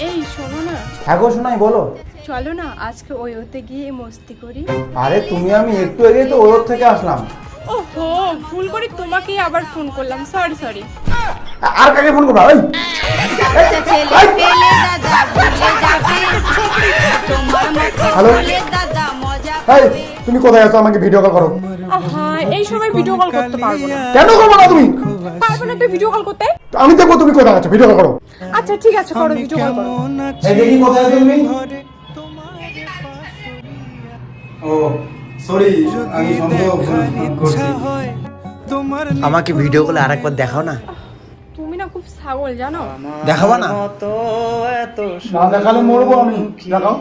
এই শোনো না, হ্যাঁ গো শোনাই, বলো। চলো না আজকে ওতে গিয়ে মস্তি করি। আরে তুমি আমি একটু আগেই তো ওর থেকে আসলাম। ওহো, ভুল করে তোমাকেই আবার ফোন করলাম, সরি সরি। আর কাকে ফোন করবা? ওই হ্যালো, এই তুমি কোথায় আছো? আমাকে ভিডিও কল করো। আহা, এই সময় ভিডিও কল করতে পারবো না। কেন করবো না তুমি? পারবো না তুই ভিডিও কল করতে? আমি দেখবো তুমি কোথায় আছো, ভিডিও কল করো। আচ্ছা ঠিক আছে, করো, ভিডিও কল করো। এই দেখি কোথায় আছো তুমি? ও সরি, আমি সন্দেহ করছি। আমাকে ভিডিও কলে আরেকবার দেখাও না। তুমি না খুব ছাগল জানো। দেখাবা না? না দেখালে মরবো আমি। দেখাও।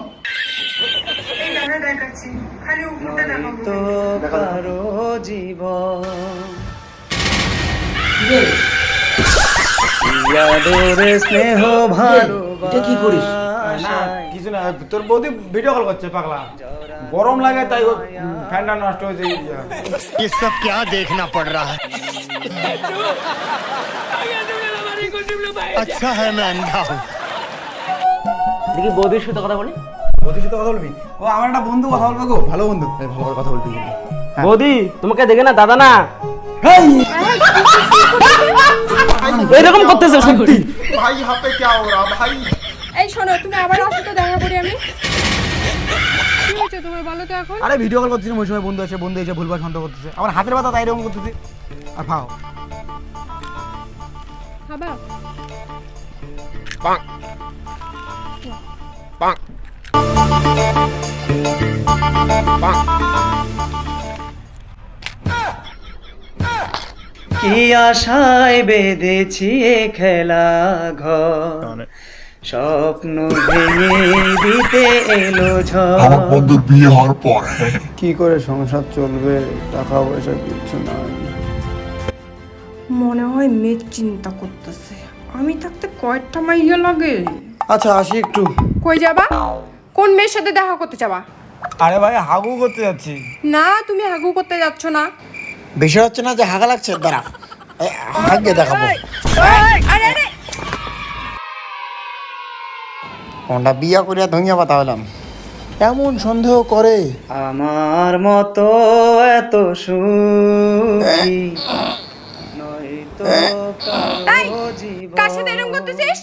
স্নেহ ভালোবাসা কি করিস? না কিছু না, তোর বৌদি ভিডিও কল করছে পাগলা। গরম লাগে তাই ও ফ্যানটা নষ্ট হয়েছে। ये सब क्या देखना पड़ रहा है? अच्छा है मैं अंधा हूँ। দেখি বৌদির সাথে কথা বলি। বৌদির সাথে কথা বলবি? ও আমার একটা বন্ধু, কথা বলবে গো, ভালো বন্ধু। এই ভালো করে কথা বলবি কিন্তু। বৌদি তোমাকে দেখে না দাদা না হেই এরকম করতেছে সত্যি। ভাই হাতে क्या हो रहा ভাই? এই শোনো, তুমি আবার আসো তো, দেখা করি আমি। কি হয়েছে তোমার বলো তো এখন? আরে ভিডিও কল করছিস, ওই সময় বন্ধু আছে, বন্ধু এসে ভুলভাল সন্দেহ করতেছে। আমার হাতের ব্যথা তাই এরকম করতেছে। আর ভাও খাবা? কি আশায় বেঁধেছি এ খেলা ঘর, স্বপ্ন ভেঙে দিতে এলো ঝড়। বন্ধুর বিয়ে হওয়ার পর কি করে সংসার চলবে? টাকা পয়সা কিছু নাই। মনে হয় মেয়ে চিন্তা করতেছে, আমি থাকতে কয়টা মাইয়া লাগে। আচ্ছা আসি একটু। কই যাবা? কোন মেয়ের সাথে দেখা করতে যাবা? আরে ভাই হাগু করতে যাচ্ছি। না, তুমি হাগু করতে যাচ্ছ না। বিষয় হচ্ছে না যে হাগা লাগছে, দাঁড়া হাগে দেখাবো। আরে আরে, কোনটা বিয়া করিয়া ধনিয়া পাতা হলাম, এমন সন্দেহ করে। আমার মতো এত সুখী নয়তো কারো জীবন। কার সাথে এরকম করতেছিস?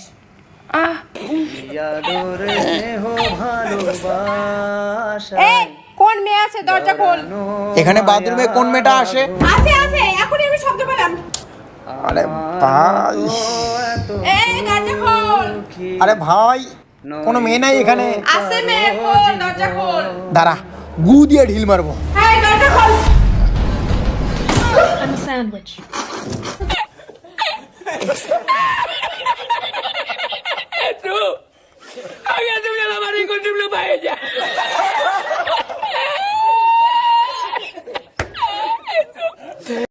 আদরে স্নেহ ভালোবাসা। এই কোন মেয়ে আছে? দরজা খোল। এখানে বাথরুমে কোন মেয়েটা আসে? আছে আছে, এখনই আমি শব্দ পেলাম। আরে ভাই, এই দরজা খোল। আরে ভাই কোনো মেয়ে নাই এখানে। আছে মেয়ে, খোল দরজা খোল। দাঁড়া, গু দিয়ে ঢিল মারবো। এই দরজা খোল। Ay, ya se me la marico, se me lo va ella.